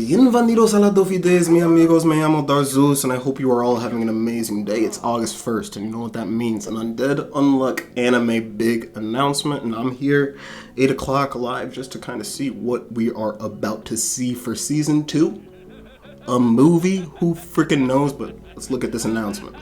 Bienvenidos a la Dofides, mi amigos, me llamo Darzus, and I hope you are all having an amazing day. It's August 1st, and you know what that means, an Undead Unluck anime big announcement, and I'm here, 8 o'clock live, just to kind of see what we are about to see for Season 2. A movie? Who freaking knows, but let's look at this announcement.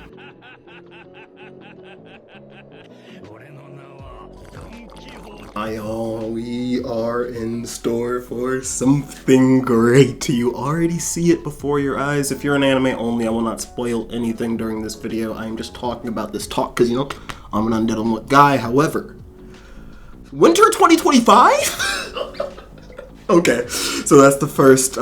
We are in store for something great. You already see it before your eyes. If you're an anime only, I will not spoil anything during this video. I am just talking about this talk because, you know, I'm an Undead Unluck guy. However, winter 2025? Okay, so that's the first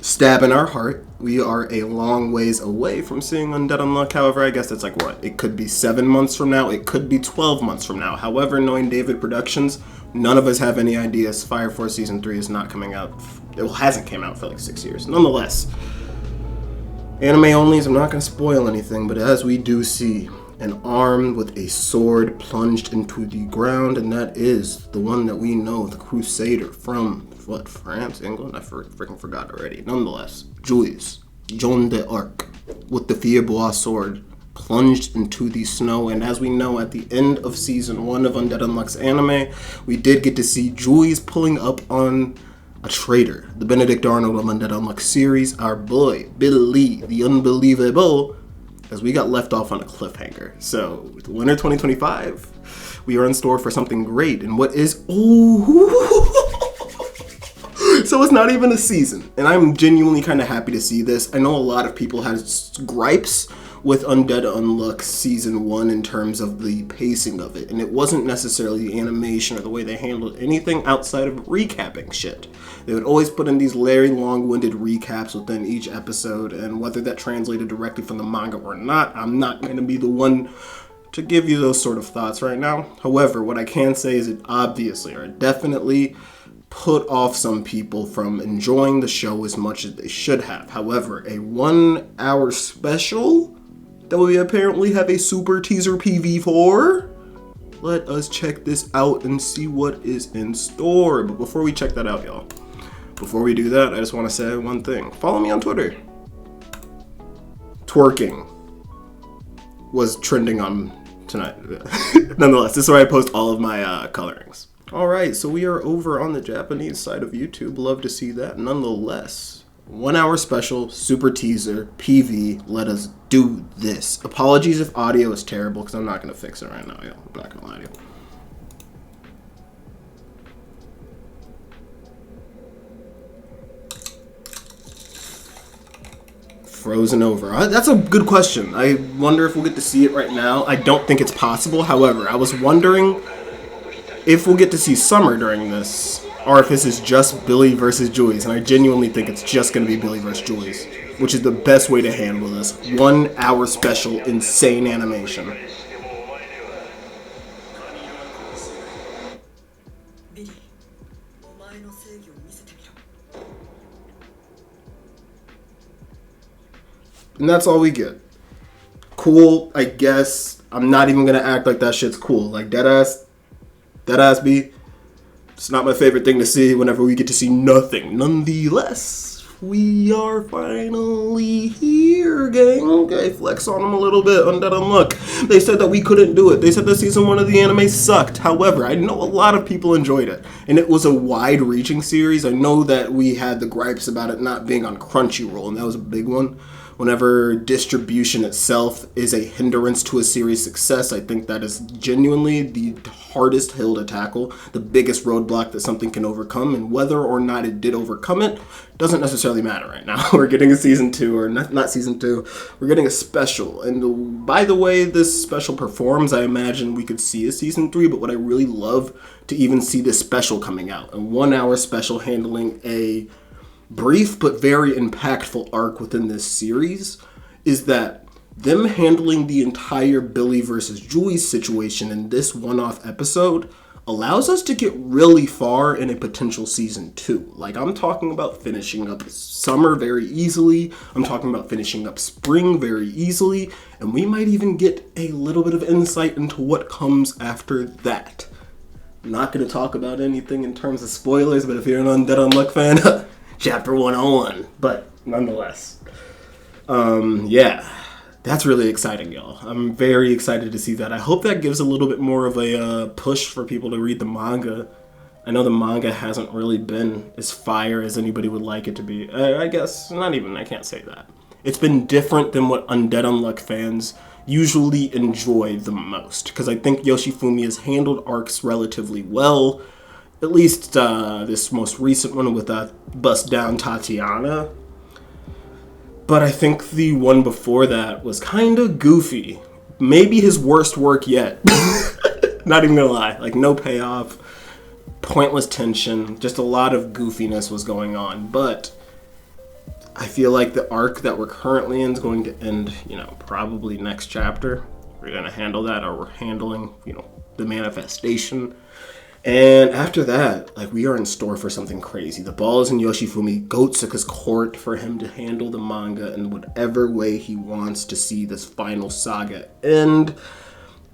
stab in our heart. We are a long ways away from seeing Undead Unluck. However, I guess it's like, what? It could be 7 months from now. It could be 12 months from now. However, knowing David Productions, none of us have any ideas. Fire Force Season 3 is not coming out. It hasn't came out for like 6 years. Nonetheless, anime onlys, I'm not going to spoil anything, but as we do see, an arm with a sword plunged into the ground, and that is the one that we know, the Crusader from, what, France, England? I freaking forgot already. Nonetheless, Jules, Joan d'Arc, with the Fierbois sword, plunged into the snow, and as we know, at the end of Season 1 of Undead Unluck's anime, we did get to see Jules pulling up on a traitor. The Benedict Arnold of Undead Unluck series, our boy, Billy, the Unbelievable, as we got left off on a cliffhanger. So, with winter 2025, we are in store for something great, and what is... So it's not even a season, and I'm genuinely kind of happy to see this. I know a lot of people had gripes with Undead Unluck Season 1 in terms of the pacing of it, and it wasn't necessarily the animation or the way they handled anything outside of recapping shit. They would always put in these very long-winded recaps within each episode, and whether that translated directly from the manga or not, I'm not going to be the one to give you those sort of thoughts right now. However, what I can say is it obviously, or definitely, put off some people from enjoying the show as much as they should have. However, a 1 hour special that we apparently have a super teaser PV for. Let us check this out and see what is in store. But before we check that out, y'all, before we do that, I just want to say one thing. Follow me on Twitter. Twerking was trending on tonight. Nonetheless, this is where I post all of my colorings. Alright, so we are over on the Japanese side of YouTube. Love to see that. Nonetheless, 1 hour special, super teaser, PV, let us do this. Apologies if audio is terrible, because I'm not going to fix it right now, yo. I'm not going to lie to you. Frozen over. That's a good question. I wonder if we'll get to see it right now. I don't think it's possible. However, I was wondering if we'll get to see Summer during this, or if this is just Billy versus Jules, and I genuinely think it's just going to be Billy versus Jules, which is the best way to handle this. 1 hour special, insane animation. And that's all we get. Cool, I guess. I'm not even going to act like that shit's cool. Like, deadass B, it's not my favorite thing to see whenever we get to see nothing. Nonetheless, we are finally here, gang. Okay, flex on them a little bit. Undead Unluck. They said that we couldn't do it. They said that Season 1 of the anime sucked. However, I know a lot of people enjoyed it, and it was a wide-reaching series. I know that we had the gripes about it not being on Crunchyroll, and that was a big one. Whenever distribution itself is a hindrance to a series' success, I think that is genuinely the hardest hill to tackle, the biggest roadblock that something can overcome, and whether or not it did overcome it doesn't necessarily matter right now. We're getting a Season 2, or not Season 2, we're getting a special, and by the way this special performs, I imagine we could see a Season 3, but what I really love to even see this special coming out, a 1 hour special handling a brief but very impactful arc within this series, is that them handling the entire Billy versus Jules situation in this one-off episode allows us to get really far in a potential Season 2. Like, I'm talking about finishing up summer very easily, I'm talking about finishing up spring very easily, and we might even get a little bit of insight into what comes after that. I'm not going to talk about anything in terms of spoilers, but if you're an Undead Unluck fan, Chapter 101. But nonetheless. Yeah. That's really exciting, y'all. I'm very excited to see that. I hope that gives a little bit more of a push for people to read the manga. I know the manga hasn't really been as fire as anybody would like it to be. I guess, I can't say that. It's been different than what Undead Unluck fans usually enjoy the most. Because I think Yoshifumi has handled arcs relatively well. At least this most recent one with Bust Down Tatiana. But I think the one before that was kind of goofy. Maybe his worst work yet. Not even gonna lie. Like, no payoff. Pointless tension. Just a lot of goofiness was going on. But I feel like the arc that we're currently in is going to end, probably next chapter. We're going to handle that, or we're handling, the manifestation. And after that, we are in store for something crazy. The ball is in Yoshifumi Gotsuka's court for him to handle the manga in whatever way he wants to see this final saga end.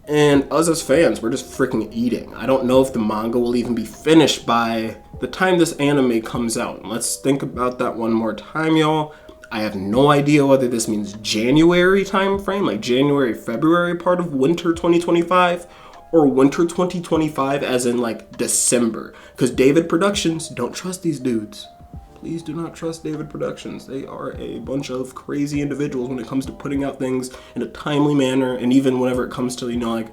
And us as fans, we're just freaking eating. I don't know if the manga will even be finished by the time this anime comes out. And let's think about that one more time, y'all. I have no idea whether this means January time frame, like January, February part of winter 2025, or winter 2025 as in December. Because David Productions, don't trust these dudes. Please do not trust David Productions. They are a bunch of crazy individuals when it comes to putting out things in a timely manner, and even whenever it comes to,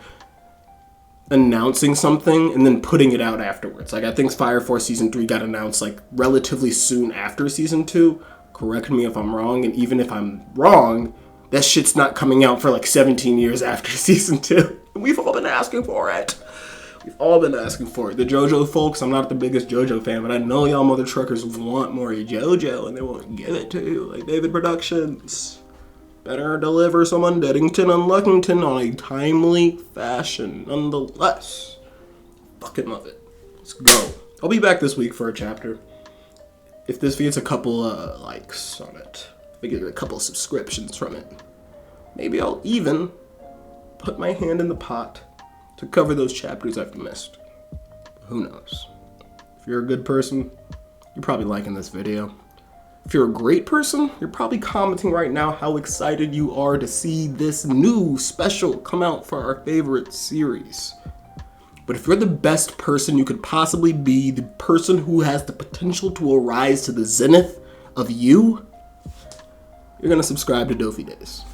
announcing something and then putting it out afterwards. I think Fire Force Season 3 got announced, relatively soon after Season 2. Correct me if I'm wrong, and even if I'm wrong, that shit's not coming out for 17 years after Season 2. And we've all been asking for it. We've all been asking for it. The JoJo folks, I'm not the biggest JoJo fan, but I know y'all mother truckers want more JoJo, and they won't give it to you. Like David Productions. Better deliver some Undeadington Unluckington on a timely fashion. Nonetheless, fucking love it. Let's go. I'll be back this week for a chapter. If this gets a couple likes on it, if I get a couple subscriptions from it, maybe I'll even put my hand in the pot to cover those chapters I've missed. Who knows? If you're a good person, you're probably liking this video. If you're a great person, you're probably commenting right now how excited you are to see this new special come out for our favorite series. But if you're the best person you could possibly be, the person who has the potential to arise to the zenith of you, you're gonna subscribe to Dofi Days.